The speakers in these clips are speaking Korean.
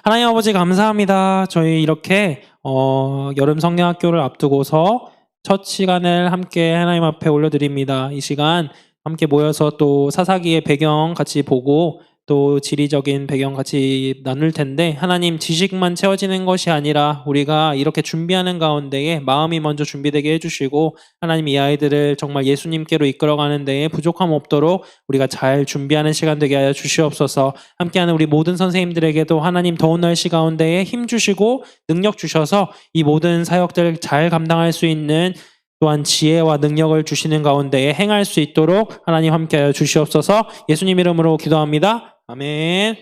하나님 아버지 감사합니다. 저희 이렇게 여름 성경학교를 앞두고서 첫 시간을 함께 하나님 앞에 올려드립니다. 이 시간 함께 모여서 또 사사기의 배경 같이 보고 또 지리적인 배경 같이 나눌 텐데, 하나님 지식만 채워지는 것이 아니라 우리가 이렇게 준비하는 가운데에 마음이 먼저 준비되게 해주시고, 하나님 이 아이들을 정말 예수님께로 이끌어가는 데에 부족함 없도록 우리가 잘 준비하는 시간 되게 하여 주시옵소서. 함께하는 우리 모든 선생님들에게도 하나님 더운 날씨 가운데에 힘 주시고 능력 주셔서 이 모든 사역들 잘 감당할 수 있는, 또한 지혜와 능력을 주시는 가운데에 행할 수 있도록 하나님 함께하여 주시옵소서. 예수님 이름으로 기도합니다. 아멘.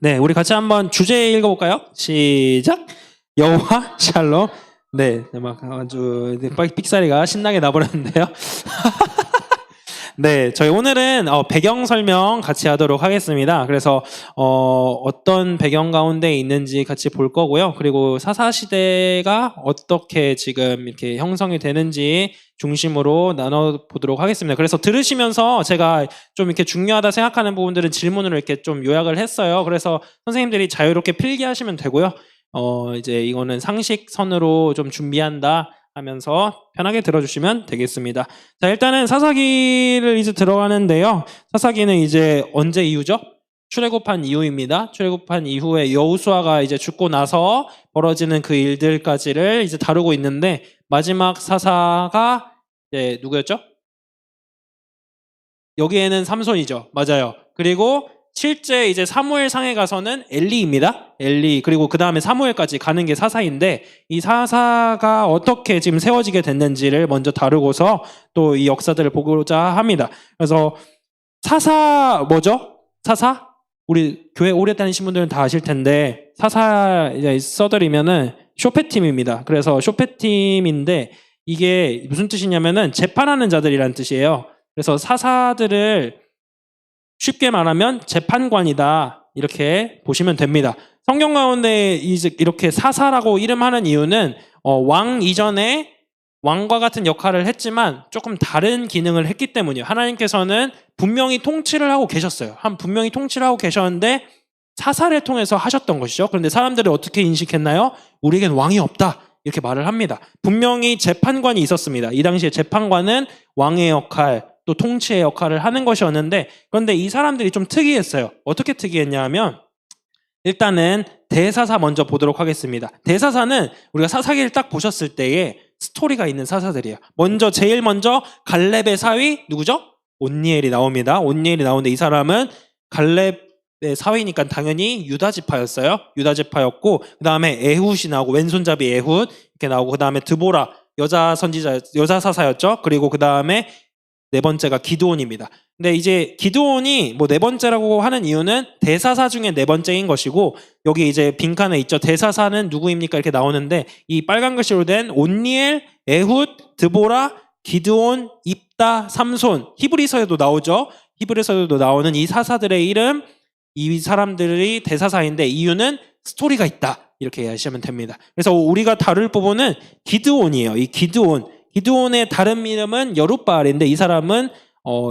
네, 우리 같이 한번 주제 읽어볼까요? 시작. 여호와 샬롬. 네, 막 아주 삑사리가 신나게 나버렸는데요. 네, 저희 오늘은 배경 설명 같이 하도록 하겠습니다. 그래서 어떤 배경 가운데 있는지 같이 볼 거고요. 그리고 사사시대가 어떻게 지금 이렇게 형성이 되는지 중심으로 나눠보도록 하겠습니다. 그래서 들으시면서 제가 좀 이렇게 중요하다 생각하는 부분들은 질문으로 이렇게 좀 요약을 했어요. 그래서 선생님들이 자유롭게 필기하시면 되고요. 이제 이거는 상식선으로 좀 준비한다 하면서 편하게 들어주시면 되겠습니다. 자, 일단은 사사기를 이제 들어가는데요. 사사기는 이제 언제 이후죠? 출애굽한 이후입니다. 출애굽한 이후에 여호수아가 이제 죽고 나서 벌어지는 그 일들까지를 이제 다루고 있는데, 마지막 사사가 이제 누구였죠? 여기에는 삼손이죠. 맞아요. 그리고 실제 이제 사무엘상에 가서는 엘리입니다. 엘리, 그리고 그 다음에 사무엘까지 가는 게 사사인데, 이 사사가 어떻게 지금 세워지게 됐는지를 먼저 다루고서 또 이 역사들을 보고자 합니다. 그래서 사사 뭐죠? 사사? 우리 교회 오래 다니신 분들은 다 아실 텐데, 사사 이제 써드리면은 쇼페팀입니다. 그래서 쇼페팀인데 이게 무슨 뜻이냐면은 재판하는 자들이라는 뜻이에요. 그래서 사사들을 쉽게 말하면 재판관이다, 이렇게 보시면 됩니다. 성경 가운데 이렇게 사사라고 이름하는 이유는 왕 이전에 왕과 같은 역할을 했지만 조금 다른 기능을 했기 때문이에요. 하나님께서는 분명히 통치를 하고 계셨어요. 분명히 통치를 하고 계셨는데 사사를 통해서 하셨던 것이죠. 그런데 사람들이 어떻게 인식했나요? 우리에겐 왕이 없다, 이렇게 말을 합니다. 분명히 재판관이 있었습니다. 이 당시에 재판관은 왕의 역할, 또 통치의 역할을 하는 것이었는데, 그런데 이 사람들이 좀 특이했어요. 어떻게 특이했냐 하면, 일단은 대사사 먼저 보도록 하겠습니다. 대사사는 우리가 사사기를 딱 보셨을 때에 스토리가 있는 사사들이에요. 제일 먼저 갈렙의 사위 누구죠? 온니엘이 나옵니다. 온니엘이 나오는데 이 사람은 갈렙의 사위니까 당연히 유다 지파였어요. 유다 지파였고, 그 다음에 에훗이 나오고, 왼손잡이 에훗 이렇게 나오고, 그 다음에 드보라, 여자 선지자, 여자 사사였죠. 그리고 그 다음에 네 번째가 기드온입니다. 근데 이제 기드온이 네 번째라고 하는 이유는 대사사 중에 네 번째인 것이고, 여기 이제 빈칸에 있죠. 대사사는 누구입니까? 이렇게 나오는데, 이 빨간 글씨로 된 온니엘, 에훗, 드보라, 기드온, 입다, 삼손, 히브리서에도 나오죠. 히브리서에도 나오는 이 사사들의 이름, 이 사람들이 대사사인데 이유는 스토리가 있다, 이렇게 이해하시면 됩니다. 그래서 우리가 다룰 부분은 기드온이에요. 이 기드온의 다른 이름은 여룻바알인데, 이 사람은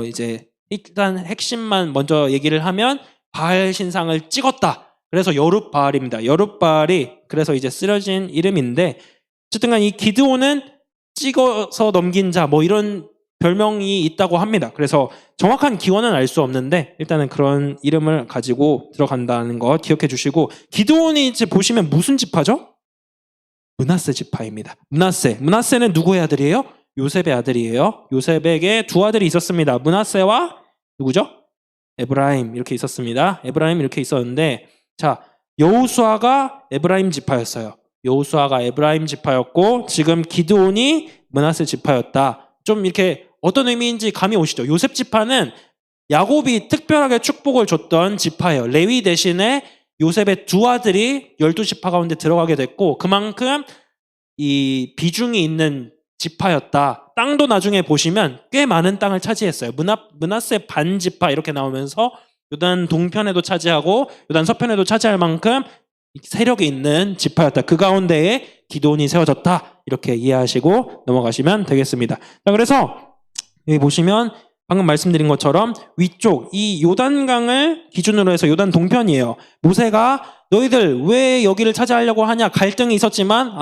이제 일단 핵심만 먼저 얘기를 하면 바알 신상을 찍었다. 그래서 여룻바알입니다. 여룻바알이 그래서 이제 쓰여진 이름인데, 어쨌든 이 기드온은 찍어서 넘긴 자, 이런 별명이 있다고 합니다. 그래서 정확한 기원은 알 수 없는데 일단은 그런 이름을 가지고 들어간다는 거 기억해 주시고, 기드온이 이제 보시면 무슨 지파죠? 므낫세 지파입니다. 므낫세는 누구의 아들이에요? 요셉의 아들이에요. 요셉에게 두 아들이 있었습니다. 므낫세와 누구죠? 에브라임, 이렇게 있었습니다. 에브라임 이렇게 있었는데, 자, 여호수아가 에브라임 지파였어요. 여호수아가 에브라임 지파였고, 지금 기드온이 므낫세 지파였다. 좀 이렇게 어떤 의미인지 감이 오시죠? 요셉 지파는 야곱이 특별하게 축복을 줬던 지파예요. 레위 대신에 요셉의 두 아들이 12지파 가운데 들어가게 됐고, 그만큼 이 비중이 있는 지파였다. 땅도 나중에 보시면 꽤 많은 땅을 차지했어요. 므낫세 반지파 이렇게 나오면서 요단 동편에도 차지하고 요단 서편에도 차지할 만큼 세력이 있는 지파였다. 그 가운데에 기드온이 세워졌다, 이렇게 이해하시고 넘어가시면 되겠습니다. 자, 그래서 여기 보시면 방금 말씀드린 것처럼 위쪽 이 요단강을 기준으로 해서 요단 동편이에요. 모세가 너희들 왜 여기를 차지하려고 하냐 갈등이 있었지만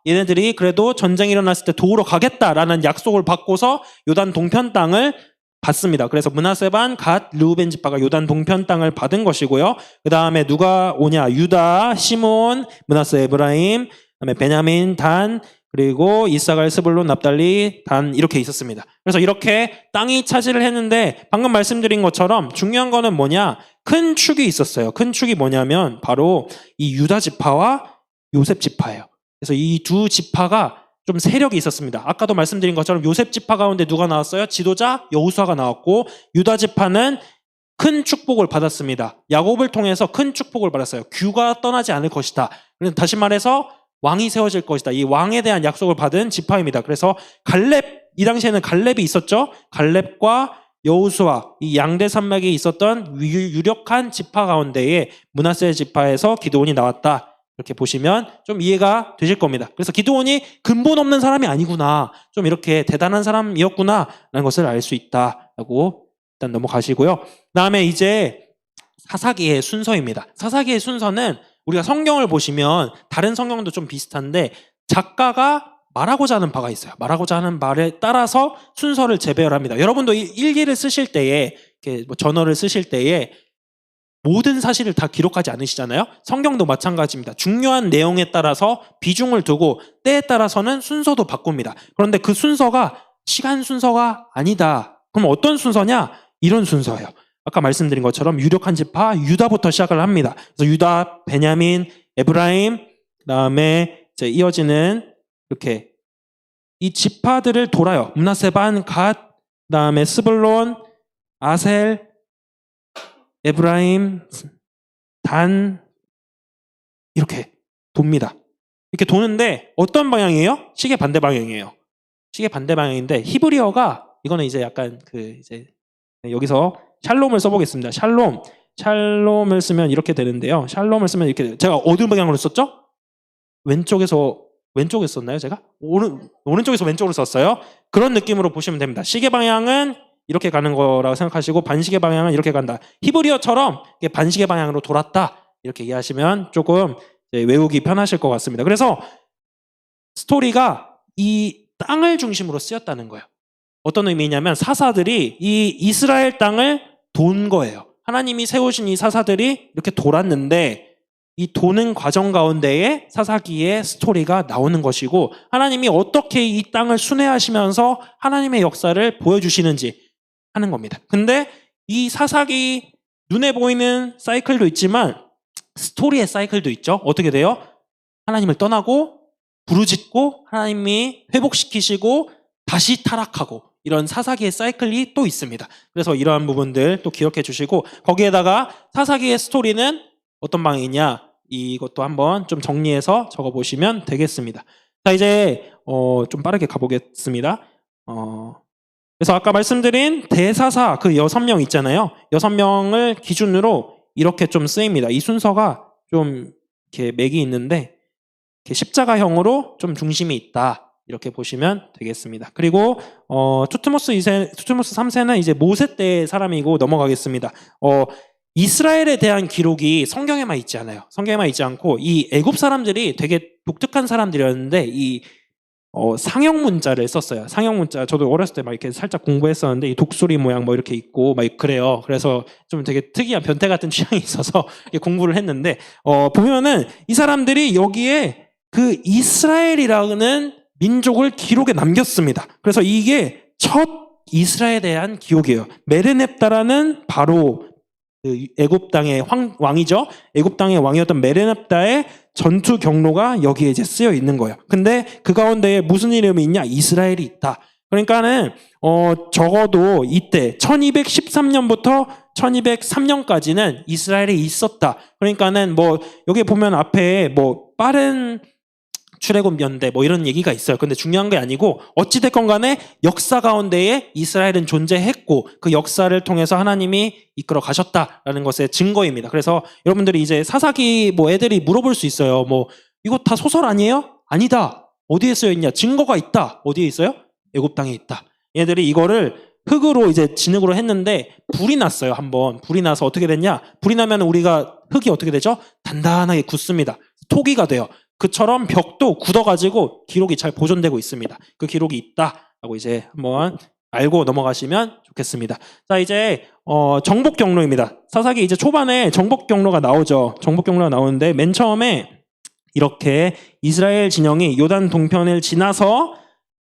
얘네들이 그래도 전쟁이 일어났을 때 도우러 가겠다라는 약속을 받고서 요단 동편 땅을 받습니다. 그래서 므낫세 반, 갓, 르우벤 지파가 요단 동편 땅을 받은 것이고요. 그 다음에 누가 오냐? 유다, 시몬, 므낫세, 에브라임, 그다음에 베냐민, 단, 그리고 이사갈, 스불론, 납달리, 단 이렇게 있었습니다. 그래서 이렇게 땅이 차지를 했는데 방금 말씀드린 것처럼 중요한 거는 뭐냐? 큰 축이 있었어요. 큰 축이 뭐냐면 바로 이 유다 지파와 요셉 지파예요. 그래서 이 두 지파가 좀 세력이 있었습니다. 아까도 말씀드린 것처럼 요셉 지파 가운데 누가 나왔어요? 지도자 여호수아가 나왔고 유다 지파는 큰 축복을 받았습니다. 야곱을 통해서 큰 축복을 받았어요. 규가 떠나지 않을 것이다. 그래서 다시 말해서 왕이 세워질 것이다. 이 왕에 대한 약속을 받은 지파입니다. 그래서 갈렙, 이 당시에는 갈렙이 있었죠. 갈렙과 여호수아, 이 양대 산맥에 있었던 유력한 지파 가운데에 므낫세 지파에서 기드온이 나왔다. 이렇게 보시면 좀 이해가 되실 겁니다. 그래서 기드온이 근본 없는 사람이 아니구나. 좀 이렇게 대단한 사람이었구나. 라는 것을 알 수 있다라고 일단 넘어가시고요. 다음에 이제 사사기의 순서입니다. 사사기의 순서는 우리가 성경을 보시면 다른 성경도 좀 비슷한데 작가가 말하고자 하는 바가 있어요. 말하고자 하는 말에 따라서 순서를 재배열합니다. 여러분도 일기를 쓰실 때에 이렇게 뭐 전어를 쓰실 때에 모든 사실을 다 기록하지 않으시잖아요. 성경도 마찬가지입니다. 중요한 내용에 따라서 비중을 두고 때에 따라서는 순서도 바꿉니다. 그런데 그 순서가 시간 순서가 아니다. 그럼 어떤 순서냐? 이런 순서예요. 아까 말씀드린 것처럼 유력한 지파 유다부터 시작을 합니다. 그래서 유다, 베냐민, 에브라임, 그다음에 이제 이어지는 이렇게 이 지파들을 돌아요. 므낫세 반, 갓, 그다음에 스불론, 아셀, 에브라임, 단 이렇게 돕니다. 이렇게 도는데 어떤 방향이에요? 시계 반대 방향이에요. 시계 반대 방향인데 히브리어가 이거는 이제 약간 이제 여기서 샬롬을 써보겠습니다. 샬롬을 쓰면 이렇게 되는데요. 샬롬을 쓰면 이렇게 제가 어느 방향으로 썼죠? 왼쪽에 썼나요? 제가 오른쪽에서 왼쪽으로 썼어요. 그런 느낌으로 보시면 됩니다. 시계 방향은 이렇게 가는 거라고 생각하시고 반시계 방향은 이렇게 간다. 히브리어처럼 반시계 방향으로 돌았다. 이렇게 이해하시면 조금 외우기 편하실 것 같습니다. 그래서 스토리가 이 땅을 중심으로 쓰였다는 거예요. 어떤 의미냐면 사사들이 이 이스라엘 땅을 돈 거예요. 하나님이 세우신 이 사사들이 이렇게 돌았는데 이 도는 과정 가운데에 사사기의 스토리가 나오는 것이고 하나님이 어떻게 이 땅을 순회하시면서 하나님의 역사를 보여주시는지 하는 겁니다. 근데 이 사사기 눈에 보이는 사이클도 있지만 스토리의 사이클도 있죠. 어떻게 돼요? 하나님을 떠나고 부르짖고 하나님이 회복시키시고 다시 타락하고 이런 사사기의 사이클이 또 있습니다. 그래서 이러한 부분들 또 기억해 주시고 거기에다가 사사기의 스토리는 어떤 방향이냐 이것도 한번 좀 정리해서 적어보시면 되겠습니다. 자 이제 좀 빠르게 가보겠습니다. 그래서 아까 말씀드린 대사사 그 6명 있잖아요. 6명을 기준으로 이렇게 좀 쓰입니다. 이 순서가 좀 이렇게 맥이 있는데 이렇게 십자가형으로 좀 중심이 있다. 이렇게 보시면 되겠습니다. 그리고 투트모스 3세는 이제 모세 때의 사람이고 넘어가겠습니다. 이스라엘에 대한 기록이 성경에만 있지 않아요. 성경에만 있지 않고 이 애굽 사람들이 되게 독특한 사람들이었는데 이 상형 문자를 썼어요. 상형 문자 저도 어렸을 때 막 이렇게 살짝 공부했었는데 이 독수리 모양 뭐 이렇게 있고 막 그래요. 그래서 좀 되게 특이한 변태 같은 취향이 있어서 공부를 했는데 보면은 이 사람들이 여기에 그 이스라엘이라는 민족을 기록에 남겼습니다. 그래서 이게 첫 이스라엘에 대한 기록이에요. 메르넵다라는 바로 애굽 땅의 왕이죠. 애굽 땅의 왕이었던 메르넵다의 전투 경로가 여기에 이제 쓰여 있는 거예요. 근데 그 가운데에 무슨 이름이 있냐? 이스라엘이 있다. 그러니까는 적어도 이때 1213년부터 1203년까지는 이스라엘이 있었다. 그러니까는 뭐 여기 보면 앞에 뭐 빠른 출애굽 연대 뭐 이런 얘기가 있어요. 근데 중요한 게 아니고 어찌됐건 간에 역사 가운데에 이스라엘은 존재했고 그 역사를 통해서 하나님이 이끌어 가셨다라는 것의 증거입니다. 그래서 여러분들이 이제 사사기 뭐 애들이 물어볼 수 있어요. 뭐 이거 다 소설 아니에요? 아니다. 어디에 쓰여 있냐? 증거가 있다. 어디에 있어요? 애굽 땅에 있다. 얘들이 이거를 흙으로 이제 진흙으로 했는데 불이 났어요. 한번 불이 나서 어떻게 됐냐? 불이 나면 우리가 흙이 어떻게 되죠? 단단하게 굳습니다. 토기가 돼요. 그처럼 벽도 굳어가지고 기록이 잘 보존되고 있습니다. 그 기록이 있다라고 이제 한번 알고 넘어가시면 좋겠습니다. 자, 이제 정복 경로입니다. 사사기 이제 초반에 정복 경로가 나오죠. 정복 경로가 나오는데 맨 처음에 이렇게 이스라엘 진영이 요단 동편을 지나서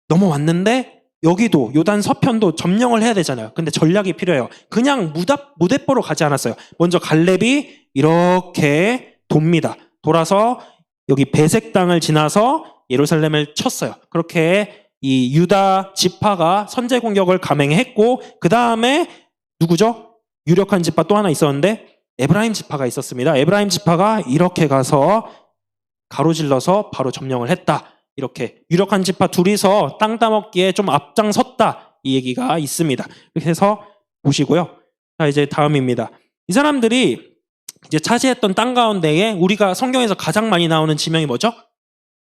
넘어왔는데 여기도 요단 서편도 점령을 해야 되잖아요. 근데 전략이 필요해요. 그냥 무대뽀로 가지 않았어요. 먼저 갈렙이 이렇게 돕니다. 돌아서 여기 베색 땅을 지나서 예루살렘을 쳤어요. 그렇게 이 유다 지파가 선제 공격을 감행했고 그 다음에 누구죠? 유력한 지파 또 하나 있었는데 에브라임 지파가 있었습니다. 에브라임 지파가 이렇게 가서 가로질러서 바로 점령을 했다. 이렇게 유력한 지파 둘이서 땅 따먹기에 좀 앞장섰다. 이 얘기가 있습니다. 이렇게 해서 보시고요. 자, 이제 다음입니다. 이 사람들이 이제 차지했던 땅 가운데에 우리가 성경에서 가장 많이 나오는 지명이 뭐죠?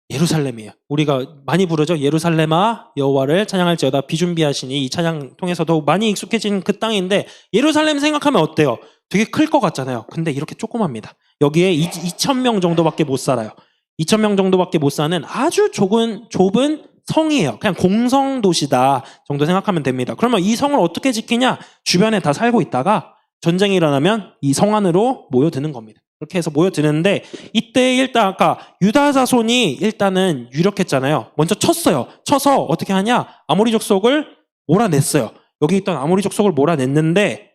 예루살렘이에요. 우리가 많이 부르죠. 예루살렘아 여호와를 찬양할지어다 비준비하시니 이 찬양 통해서도 많이 익숙해진 그 땅인데 예루살렘 생각하면 어때요? 되게 클 것 같잖아요. 근데 이렇게 조그맣니다. 여기에 2,000명 정도밖에 못 살아요. 2,000명 정도밖에 못 사는 아주 좁은 성이에요. 그냥 공성도시다 정도 생각하면 됩니다. 그러면 이 성을 어떻게 지키냐? 주변에 다 살고 있다가 전쟁이 일어나면 이 성 안으로 모여드는 겁니다. 그렇게 해서 모여드는데 이때 일단 아까 유다 자손이 일단은 유력했잖아요. 먼저 쳤어요. 쳐서 어떻게 하냐? 아모리 족속을 몰아냈어요. 여기 있던 아모리 족속을 몰아냈는데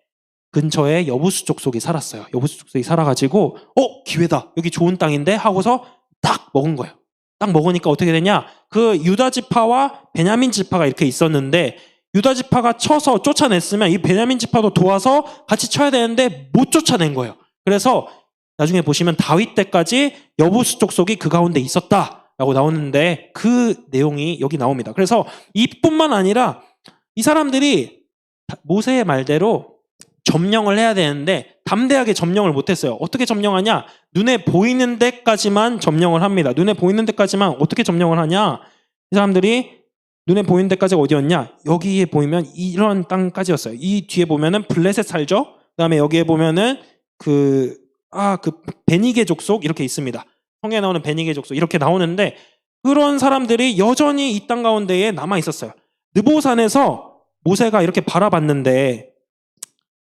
근처에 여부수 족속이 살았어요. 여부수 족속이 살아가지고 기회다. 여기 좋은 땅인데 하고서 딱 먹은 거예요. 딱 먹으니까 어떻게 되냐? 그 유다 지파와 베냐민 지파가 이렇게 있었는데 유다 지파가 쳐서 쫓아냈으면 이 베냐민 지파도 도와서 같이 쳐야 되는데 못 쫓아낸 거예요. 그래서 나중에 보시면 다윗 때까지 여부수 족속이 그 가운데 있었다라고 나오는데 그 내용이 여기 나옵니다. 그래서 이뿐만 아니라 이 사람들이 모세의 말대로 점령을 해야 되는데 담대하게 점령을 못했어요. 어떻게 점령하냐? 눈에 보이는 데까지만 점령을 합니다. 눈에 보이는 데까지만 어떻게 점령을 하냐? 이 사람들이 눈에 보이는 데까지가 어디였냐? 여기에 보이면 이런 땅까지였어요. 이 뒤에 보면은 블레셋 살죠? 그 다음에 여기에 보면은 그 베니게 족속 이렇게 있습니다. 성경에 나오는 베니게 족속 이렇게 나오는데 그런 사람들이 여전히 이 땅 가운데에 남아 있었어요. 느보산에서 모세가 이렇게 바라봤는데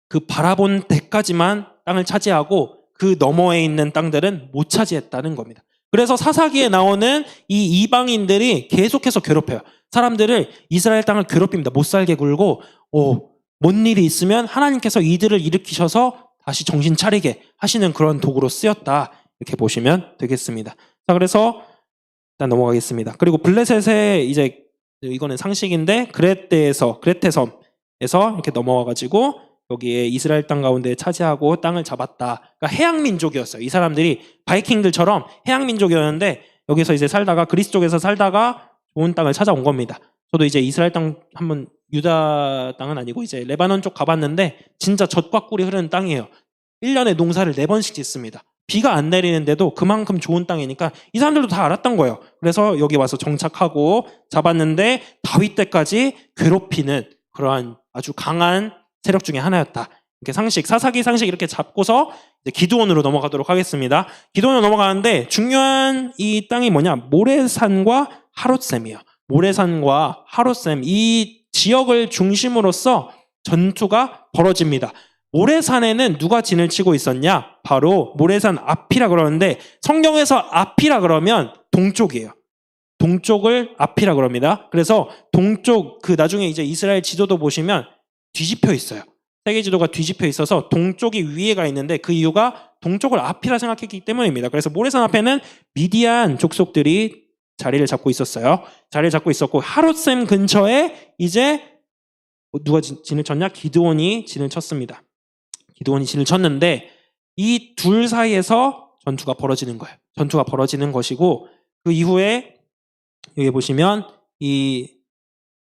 그 바라본 데까지만 땅을 차지하고 그 너머에 있는 땅들은 못 차지했다는 겁니다. 그래서 사사기에 나오는 이 이방인들이 계속해서 괴롭혀요. 사람들을 이스라엘 땅을 괴롭힙니다. 못 살게 굴고 뭔 일이 있으면 하나님께서 이들을 일으키셔서 다시 정신 차리게 하시는 그런 도구로 쓰였다. 이렇게 보시면 되겠습니다. 자, 그래서 일단 넘어가겠습니다. 그리고 블레셋의 이제 이거는 상식인데 그레테섬에서 이렇게 넘어와가지고 여기에 이스라엘 땅 가운데 차지하고 땅을 잡았다. 그러니까 해양 민족이었어요. 이 사람들이 바이킹들처럼 해양 민족이었는데 여기서 이제 살다가 그리스 쪽에서 살다가 좋은 땅을 찾아온 겁니다. 저도 이제 이스라엘 땅 한번 유다 땅은 아니고 이제 레바논 쪽 가봤는데 진짜 젖과 꿀이 흐르는 땅이에요. 1년에 농사를 4번씩 짓습니다. 비가 안 내리는데도 그만큼 좋은 땅이니까 이 사람들도 다 알았던 거예요. 그래서 여기 와서 정착하고 잡았는데 다윗 때까지 괴롭히는 그러한 아주 강한 세력 중에 하나였다. 이렇게 사사기 상식 이렇게 잡고서 이제 기드온으로 넘어가도록 하겠습니다. 기드온으로 넘어가는데 중요한 이 땅이 뭐냐? 모레산과 하롯셈이에요. 모레산과 하롯셈 이 지역을 중심으로써 전투가 벌어집니다. 모레산에는 누가 진을 치고 있었냐? 바로 모레산 앞이라 그러는데 성경에서 앞이라 그러면 동쪽이에요. 동쪽을 앞이라 그럽니다. 그래서 동쪽 나중에 이제 이스라엘 지도도 보시면 뒤집혀 있어요. 세계 지도가 뒤집혀 있어서 동쪽이 위에가 있는데 그 이유가 동쪽을 앞이라 생각했기 때문입니다. 그래서 모레산 앞에는 미디안 족속들이 자리를 잡고 있었어요. 자리를 잡고 있었고 하롯셈 근처에 이제 누가 진을 쳤냐? 기드온이 진을 쳤습니다. 기드온이 진을 쳤는데 이 둘 사이에서 전투가 벌어지는 거예요. 전투가 벌어지는 것이고 그 이후에 여기 보시면 이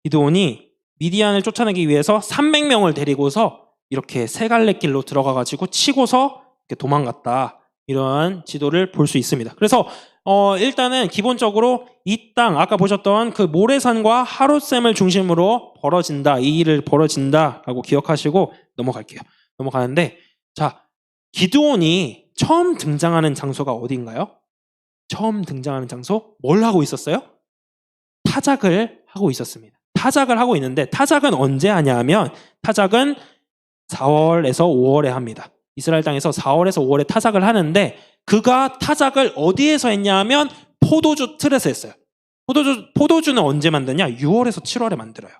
기드온이 미디안을 쫓아내기 위해서 300명을 데리고서 이렇게 세 갈래 길로 들어가가지고 치고서 이렇게 도망갔다. 이러한 지도를 볼 수 있습니다. 그래서 일단은 기본적으로 이 땅, 아까 보셨던 그 모래산과 하롯셈을 중심으로 벌어진다. 이 일을 벌어진다라고 기억하시고 넘어갈게요. 넘어가는데, 자, 기드온이 처음 등장하는 장소가 어디인가요? 처음 등장하는 장소? 뭘 하고 있었어요? 타작을 하고 있었습니다. 타작을 하고 있는데, 타작은 언제 하냐 하면, 타작은 4월에서 5월에 합니다. 이스라엘 땅에서 4월에서 5월에 타작을 하는데, 그가 타작을 어디에서 했냐 하면 포도주 틀에서 했어요. 포도주는 언제 만드냐? 6월에서 7월에 만들어요.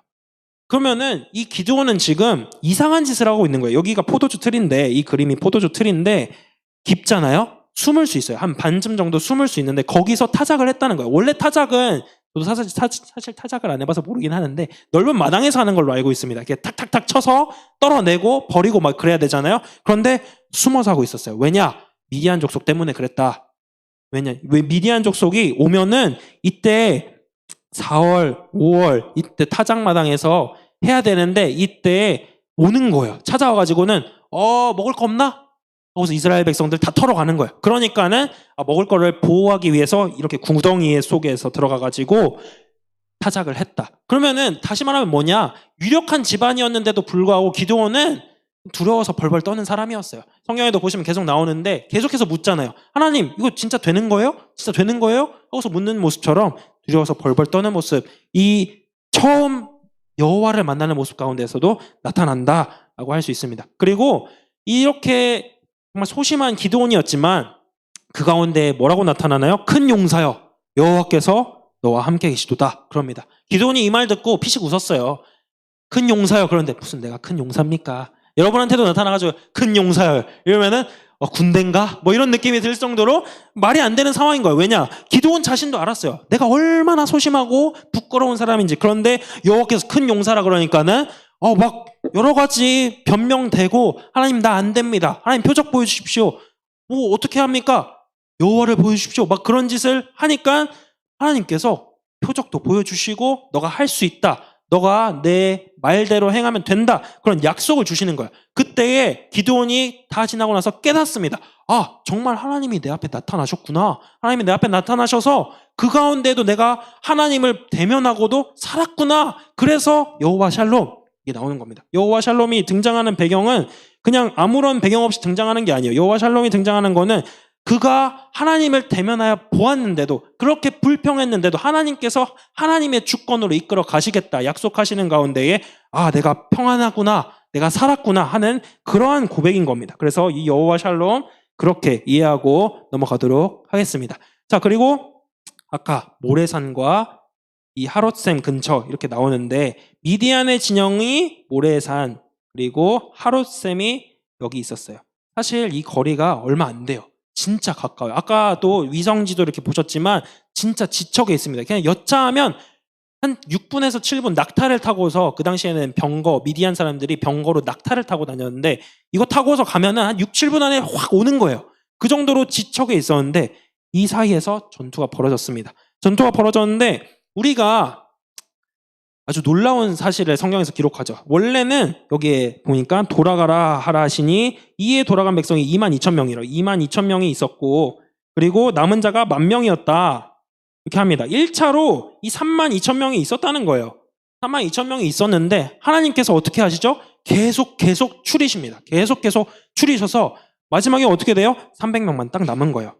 그러면은 이 기드온은 지금 이상한 짓을 하고 있는 거예요. 여기가 포도주 틀인데, 이 그림이 포도주 틀인데 깊잖아요. 숨을 수 있어요. 한 반쯤 정도 숨을 수 있는데 거기서 타작을 했다는 거예요. 원래 타작은 저도 사실 타작을 안 해봐서 모르긴 하는데 넓은 마당에서 하는 걸로 알고 있습니다. 이렇게 탁탁탁 쳐서 떨어내고 버리고 막 그래야 되잖아요. 그런데 숨어서 하고 있었어요. 왜냐? 미디안 족속 때문에 그랬다. 왜 미디안 족속이 오면은 이때 4월, 5월 이때 타작마당에서 해야 되는데 이때 오는 거예요. 찾아와가지고는 먹을 거 없나? 거기서 이스라엘 백성들 다 털어가는 거예요. 그러니까는 먹을 거를 보호하기 위해서 이렇게 구덩이 속에서 들어가가지고 타작을 했다. 그러면은 다시 말하면 뭐냐? 유력한 집안이었는데도 불구하고 기드온은 두려워서 벌벌 떠는 사람이었어요. 성경에도 보시면 계속 나오는데 계속해서 묻잖아요. 하나님, 이거 진짜 되는 거예요? 진짜 되는 거예요? 하고서 묻는 모습처럼 두려워서 벌벌 떠는 모습, 이 처음 여호와를 만나는 모습 가운데서도 나타난다라고 할 수 있습니다. 그리고 이렇게 정말 소심한 기드온이었지만 그 가운데 뭐라고 나타나나요? 큰 용사여, 여호와께서 너와 함께 계시도다. 그럽니다. 기드온이 이 말 듣고 피식 웃었어요. 큰 용사여. 그런데 무슨 내가 큰 용사입니까? 여러분한테도 나타나가지고 큰 용사여 이러면은 군대인가? 뭐 이런 느낌이 들 정도로 말이 안 되는 상황인 거예요. 왜냐? 기드온 자신도 알았어요. 내가 얼마나 소심하고 부끄러운 사람인지. 그런데 여호와께서 큰 용사라 그러니까는 막 여러 가지 변명되고 하나님 나 안 됩니다. 하나님 표적 보여주십시오. 뭐 어떻게 합니까? 여호와를 보여주십시오. 막 그런 짓을 하니까 하나님께서 표적도 보여주시고 너가 할 수 있다. 너가 내 말대로 행하면 된다. 그런 약속을 주시는 거야. 그때에 기드온이 다 지나고 나서 깨닫습니다. 정말 하나님이 내 앞에 나타나셨구나. 하나님이 내 앞에 나타나셔서 그 가운데도 내가 하나님을 대면하고도 살았구나. 그래서 여호와 샬롬 이게 나오는 겁니다. 여호와 샬롬이 등장하는 배경은 그냥 아무런 배경 없이 등장하는 게 아니에요. 여호와 샬롬이 등장하는 거는 그가 하나님을 대면하여 보았는데도 그렇게 불평했는데도 하나님께서 하나님의 주권으로 이끌어 가시겠다 약속하시는 가운데에 내가 평안하구나 내가 살았구나 하는 그러한 고백인 겁니다. 그래서 이 여호와 샬롬 그렇게 이해하고 넘어가도록 하겠습니다. 자, 그리고 아까 모래산과 이 하롯셈 근처 이렇게 나오는데 미디안의 진영이 모래산 그리고 하롯셈이 여기 있었어요. 사실 이 거리가 얼마 안 돼요. 진짜 가까워요. 아까도 위성지도 이렇게 보셨지만 진짜 지척에 있습니다. 그냥 여차하면 한 6분에서 7분 낙타를 타고서 그 당시에는 미디안 사람들이 병거로 낙타를 타고 다녔는데 이거 타고서 가면은 한 6, 7분 안에 확 오는 거예요. 그 정도로 지척에 있었는데 이 사이에서 전투가 벌어졌습니다. 전투가 벌어졌는데 우리가 아주 놀라운 사실을 성경에서 기록하죠. 원래는 여기에 보니까 돌아가라 하라 하시니 이에 돌아간 백성이 22,000명이라 22,000명이 있었고 그리고 남은 자가 10,000명이었다. 이렇게 합니다. 1차로 이 32,000명이 있었다는 거예요. 32,000명이 있었는데 하나님께서 어떻게 하시죠? 계속 추리십니다. 계속 추리셔서 마지막에 어떻게 돼요? 300명만 딱 남은 거예요.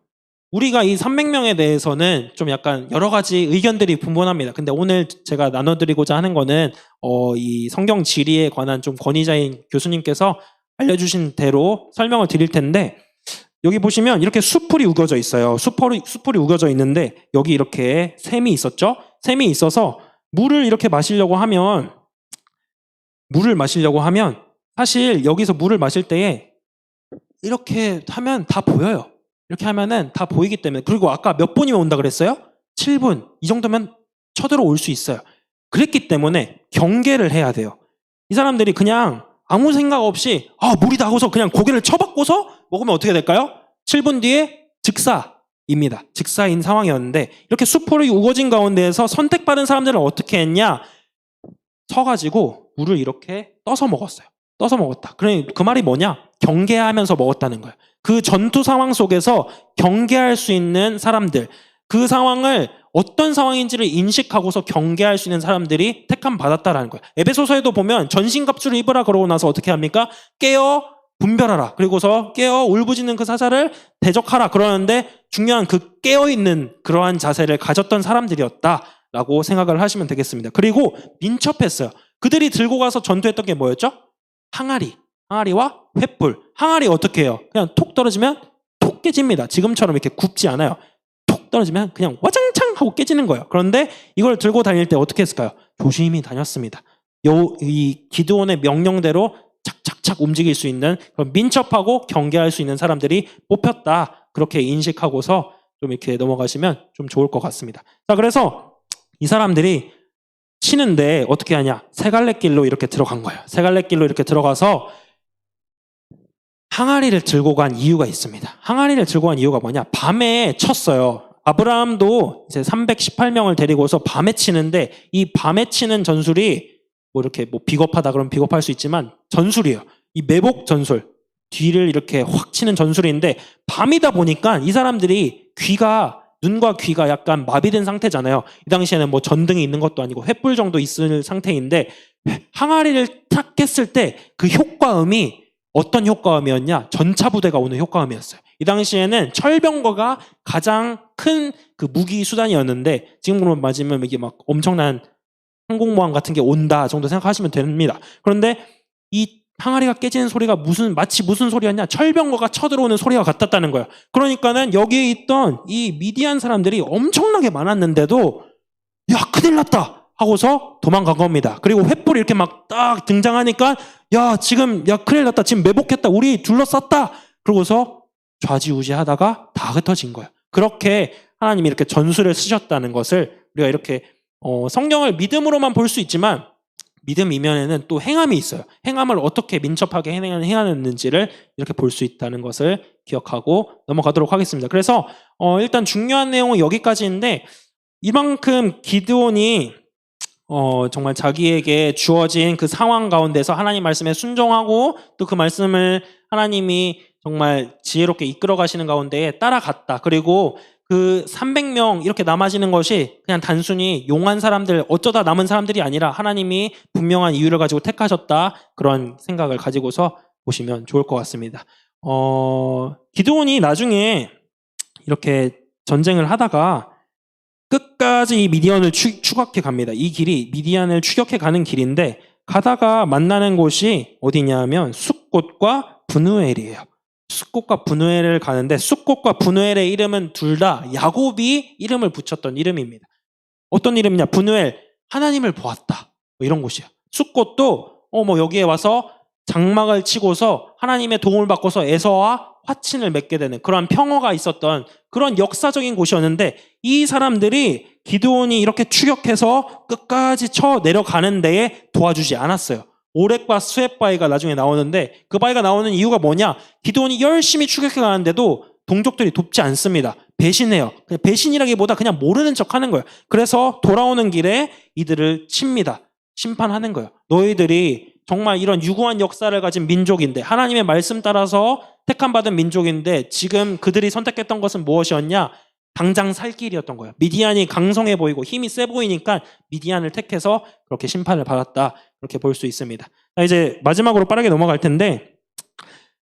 우리가 이 300명에 대해서는 좀 약간 여러 가지 의견들이 분분합니다. 근데 오늘 제가 나눠드리고자 하는 거는 이 성경 지리에 관한 좀 권위자인 교수님께서 알려주신 대로 설명을 드릴 텐데 여기 보시면 이렇게 수풀이 우겨져 있어요. 수풀이 우겨져 있는데 여기 이렇게 샘이 있었죠? 샘이 있어서 물을 마시려고 하면 사실 여기서 물을 마실 때에 이렇게 하면 다 보여요. 이렇게 하면은 다 보이기 때문에. 그리고 아까 몇 분이면 온다 그랬어요? 7분. 이 정도면 쳐들어올 수 있어요. 그랬기 때문에 경계를 해야 돼요. 이 사람들이 그냥 아무 생각 없이 물이다 하고서 그냥 고개를 쳐박고서 먹으면 어떻게 될까요? 7분 뒤에 즉사입니다. 즉사인 상황이었는데 이렇게 수풀이 우거진 가운데에서 선택받은 사람들은 어떻게 했냐? 서가지고 물을 이렇게 떠서 먹었어요. 떠서 먹었다. 그러니 그 말이 뭐냐? 경계하면서 먹었다는 거예요. 그 전투 상황 속에서 경계할 수 있는 사람들, 그 상황을 어떤 상황인지를 인식하고서 경계할 수 있는 사람들이 택함 받았다라는 거예요. 에베소서에도 보면 전신갑주를 입으라 그러고 나서 어떻게 합니까? 깨어 분별하라. 그리고서 깨어 울부짖는 그 사자를 대적하라 그러는데 중요한 그 깨어있는 그러한 자세를 가졌던 사람들이었다라고 생각을 하시면 되겠습니다. 그리고 민첩했어요. 그들이 들고 가서 전투했던 게 뭐였죠? 항아리와 횃불. 항아리 어떻게 해요? 그냥 톡 떨어지면 톡 깨집니다. 지금처럼 이렇게 굽지 않아요. 톡 떨어지면 그냥 와장창 하고 깨지는 거예요. 그런데 이걸 들고 다닐 때 어떻게 했을까요? 조심히 다녔습니다. 이 기드온의 명령대로 착착착 움직일 수 있는 그런 민첩하고 경계할 수 있는 사람들이 뽑혔다. 그렇게 인식하고서 좀 이렇게 넘어가시면 좀 좋을 것 같습니다. 자, 그래서 이 사람들이 치는데 어떻게 하냐? 세 갈래 길로 이렇게 들어간 거예요. 세 갈래 길로 이렇게 들어가서 항아리를 들고 간 이유가 있습니다. 항아리를 들고 간 이유가 뭐냐? 밤에 쳤어요. 아브라함도 이제 318명을 데리고서 밤에 치는데 이 밤에 치는 전술이 뭐 이렇게 뭐 비겁하다 그러면 비겁할 수 있지만 전술이에요. 이 매복 전술. 뒤를 이렇게 확 치는 전술인데 밤이다 보니까 이 사람들이 눈과 귀가 약간 마비된 상태잖아요. 이 당시에는 뭐 전등이 있는 것도 아니고 횃불 정도 있을 상태인데 항아리를 탁 깼을 때 그 효과음이 어떤 효과음이었냐? 전차 부대가 오는 효과음이었어요. 이 당시에는 철병거가 가장 큰 그 무기 수단이었는데 지금으로 맞으면 이게 막 엄청난 항공모함 같은 게 온다 정도 생각하시면 됩니다. 그런데 이 항아리가 깨지는 소리가 마치 무슨 소리였냐? 철병거가 쳐들어오는 소리가 같았다는 거예요. 그러니까는 여기에 있던 이 미디안 사람들이 엄청나게 많았는데도 야 큰일 났다 하고서 도망간 겁니다. 그리고 횃불이 이렇게 막 딱 등장하니까 야 큰일 났다 지금 매복했다 우리 둘러쌌다 그러고서 좌지우지하다가 다 흩어진 거예요. 그렇게 하나님이 이렇게 전술을 쓰셨다는 것을 우리가 이렇게 성경을 믿음으로만 볼 수 있지만 믿음 이면에는 또 행함이 있어요. 행함을 어떻게 민첩하게 행하는지를 이렇게 볼 수 있다는 것을 기억하고 넘어가도록 하겠습니다. 그래서 일단 중요한 내용은 여기까지인데 이만큼 기드온이 정말 자기에게 주어진 그 상황 가운데서 하나님 말씀에 순종하고 또 그 말씀을 하나님이 정말 지혜롭게 이끌어 가시는 가운데에 따라갔다. 그리고 그 300명 이렇게 남아지는 것이 그냥 단순히 용한 사람들, 어쩌다 남은 사람들이 아니라 하나님이 분명한 이유를 가지고 택하셨다. 그런 생각을 가지고서 보시면 좋을 것 같습니다. 기드온이 나중에 이렇게 전쟁을 하다가 끝까지 이 미디안을 추격해 갑니다. 이 길이 미디안을 추격해 가는 길인데 가다가 만나는 곳이 어디냐면 숫꽃과 브누엘이에요. 숫꽃과 브누엘을 가는데 숫꽃과 브누엘의 이름은 둘 다 야곱이 이름을 붙였던 이름입니다. 어떤 이름이냐? 브누엘, 하나님을 보았다. 뭐 이런 곳이에요. 숫꽃도 뭐 여기에 와서 장막을 치고서 하나님의 도움을 받고서 에서와 화친을 맺게 되는 그런 평화가 있었던 그런 역사적인 곳이었는데 이 사람들이 기드온이 이렇게 추격해서 끝까지 쳐 내려가는 데에 도와주지 않았어요. 오렉과 스웨바이가 나중에 나오는데 그 바위가 나오는 이유가 뭐냐? 기드온이 열심히 추격해 가는데도 동족들이 돕지 않습니다. 배신해요. 배신이라기보다 그냥 모르는 척 하는 거예요. 그래서 돌아오는 길에 이들을 칩니다. 심판하는 거예요. 너희들이 정말 이런 유구한 역사를 가진 민족인데 하나님의 말씀 따라서 택함받은 민족인데 지금 그들이 선택했던 것은 무엇이었냐? 당장 살 길이었던 거예요. 미디안이 강성해 보이고 힘이 세 보이니까 미디안을 택해서 그렇게 심판을 받았다. 그렇게 볼 수 있습니다. 자, 이제 마지막으로 빠르게 넘어갈 텐데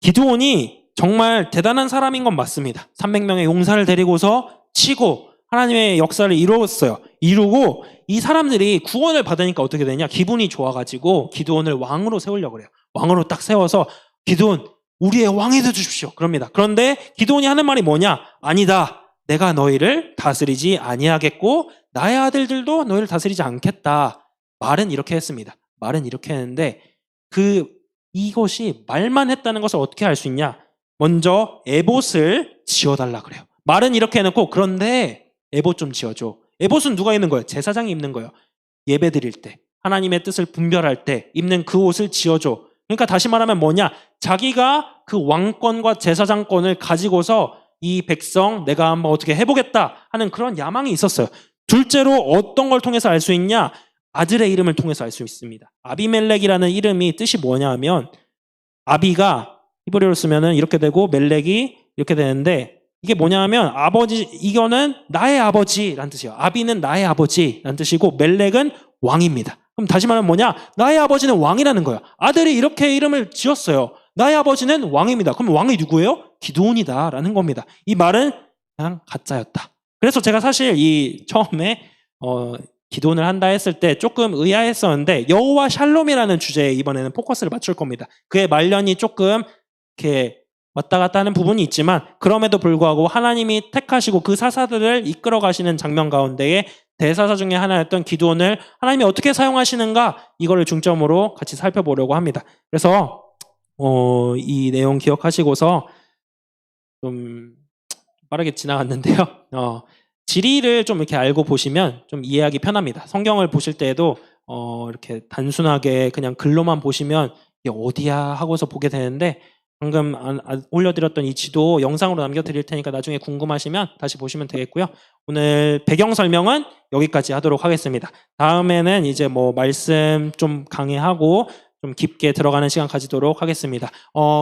기드온이 정말 대단한 사람인 건 맞습니다. 300명의 용사를 데리고서 치고 하나님의 역사를 이루었어요. 이루고 이 사람들이 구원을 받으니까 어떻게 되냐? 기분이 좋아가지고 기드온을 왕으로 세우려고 그래요. 왕으로 딱 세워서 기드온 우리의 왕이 되주십시오. 그럽니다. 그런데 기드온이 하는 말이 뭐냐? 아니다. 내가 너희를 다스리지 아니하겠고 나의 아들들도 너희를 다스리지 않겠다. 말은 이렇게 했습니다. 말은 이렇게 했는데 이것이 말만 했다는 것을 어떻게 알 수 있냐? 먼저 에봇을 지어달라 그래요. 말은 이렇게 해놓고 그런데 에봇 좀 지어줘. 에봇은 누가 입는 거예요? 제사장이 입는 거예요. 예배 드릴 때 하나님의 뜻을 분별할 때 입는 그 옷을 지어줘. 그러니까 다시 말하면 뭐냐? 자기가 그 왕권과 제사장권을 가지고서 이 백성 내가 한번 어떻게 해보겠다 하는 그런 야망이 있었어요. 둘째로 어떤 걸 통해서 알 수 있냐? 아들의 이름을 통해서 알 수 있습니다. 아비멜렉이라는 이름이 뜻이 뭐냐 하면 아비가 히브리어로 쓰면은 이렇게 되고 멜렉이 이렇게 되는데 이게 뭐냐면 아버지 이거는 나의 아버지라는 뜻이에요. 아비는 나의 아버지라는 뜻이고 멜렉은 왕입니다. 그럼 다시 말하면 뭐냐? 나의 아버지는 왕이라는 거야. 아들이 이렇게 이름을 지었어요. 나의 아버지는 왕입니다. 그럼 왕이 누구예요? 기드온이다라는 겁니다. 이 말은 그냥 가짜였다. 그래서 제가 사실 이 처음에 기도를 한다 했을 때 조금 의아했었는데 여호와 샬롬이라는 주제에 이번에는 포커스를 맞출 겁니다. 그의 말년이 조금 이렇게 왔다 갔다 하는 부분이 있지만 그럼에도 불구하고 하나님이 택하시고 그 사사들을 이끌어 가시는 장면 가운데에 대사사 중에 하나였던 기드온을 하나님이 어떻게 사용하시는가 이거를 중점으로 같이 살펴보려고 합니다. 그래서 이 내용 기억하시고서 좀 빠르게 지나갔는데요. 지리를 좀 이렇게 알고 보시면 좀 이해하기 편합니다. 성경을 보실 때에도 이렇게 단순하게 그냥 글로만 보시면 이게 어디야 하고서 보게 되는데 방금 올려드렸던 이 지도 영상으로 남겨드릴 테니까 나중에 궁금하시면 다시 보시면 되겠고요. 오늘 배경 설명은 여기까지 하도록 하겠습니다. 다음에는 이제 뭐 말씀 좀 강의하고 좀 깊게 들어가는 시간 가지도록 하겠습니다.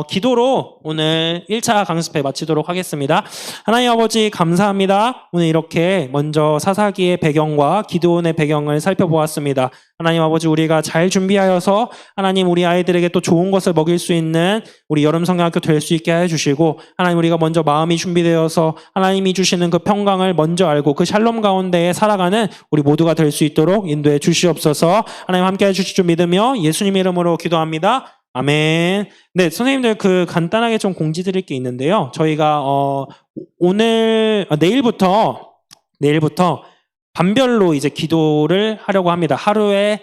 기도로 오늘 1차 강습회 마치도록 하겠습니다. 하나님 아버지 감사합니다. 오늘 이렇게 먼저 사사기의 배경과 기드온의 배경을 살펴보았습니다. 하나님 아버지 우리가 잘 준비하여서 하나님 우리 아이들에게 또 좋은 것을 먹일 수 있는 우리 여름 성경학교 될 수 있게 해주시고 하나님 우리가 먼저 마음이 준비되어서 하나님이 주시는 그 평강을 먼저 알고 그 샬롬 가운데에 살아가는 우리 모두가 될 수 있도록 인도해 주시옵소서. 하나님 함께해 주실 줄 믿으며 예수님 이름으로 기도합니다. 아멘. 네, 선생님들 그 간단하게 좀 공지 드릴 게 있는데요. 저희가 내일부터 반별로 이제 기도를 하려고 합니다. 하루에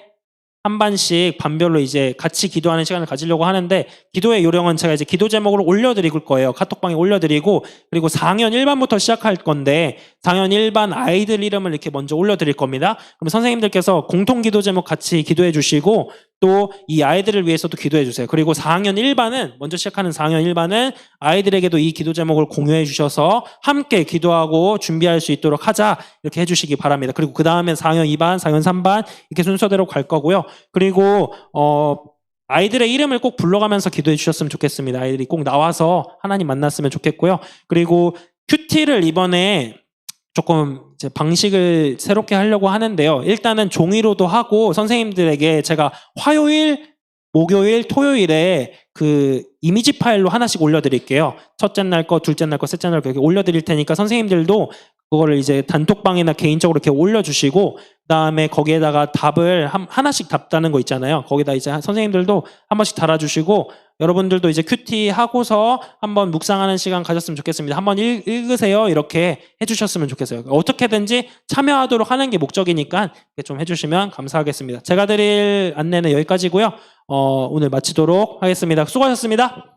한 반씩 반별로 이제 같이 기도하는 시간을 가지려고 하는데 기도의 요령은 제가 이제 기도 제목으로 올려드릴 거예요. 카톡방에 올려드리고 그리고 4학년 1반부터 시작할 건데 4학년 1반 아이들 이름을 이렇게 먼저 올려드릴 겁니다. 그럼 선생님들께서 공통 기도 제목 같이 기도해 주시고 또 이 아이들을 위해서도 기도해 주세요. 그리고 4학년 1반은 먼저 시작하는 4학년 1반은 아이들에게도 이 기도 제목을 공유해 주셔서 함께 기도하고 준비할 수 있도록 하자 이렇게 해주시기 바랍니다. 그리고 그 다음에 4학년 2반, 4학년 3반 이렇게 순서대로 갈 거고요. 그리고 아이들의 이름을 꼭 불러가면서 기도해 주셨으면 좋겠습니다. 아이들이 꼭 나와서 하나님 만났으면 좋겠고요. 그리고 큐티를 이번에 조금 이제 방식을 새롭게 하려고 하는데요. 일단은 종이로도 하고 선생님들에게 제가 화요일, 목요일, 토요일에 그 이미지 파일로 하나씩 올려드릴게요. 첫째 날 거, 둘째 날 거, 셋째 날 거 이렇게 올려드릴 테니까 선생님들도 그거를 이제 단톡방이나 개인적으로 이렇게 올려주시고 그다음에 거기에다가 답을 하나씩 답다는 거 있잖아요. 거기다 이제 선생님들도 한 번씩 달아주시고 여러분들도 이제 큐티 하고서 한번 묵상하는 시간 가졌으면 좋겠습니다. 한번 읽으세요. 이렇게 해주셨으면 좋겠어요. 어떻게든지 참여하도록 하는 게 목적이니까 좀 해주시면 감사하겠습니다. 제가 드릴 안내는 여기까지고요. 오늘 마치도록 하겠습니다. 수고하셨습니다.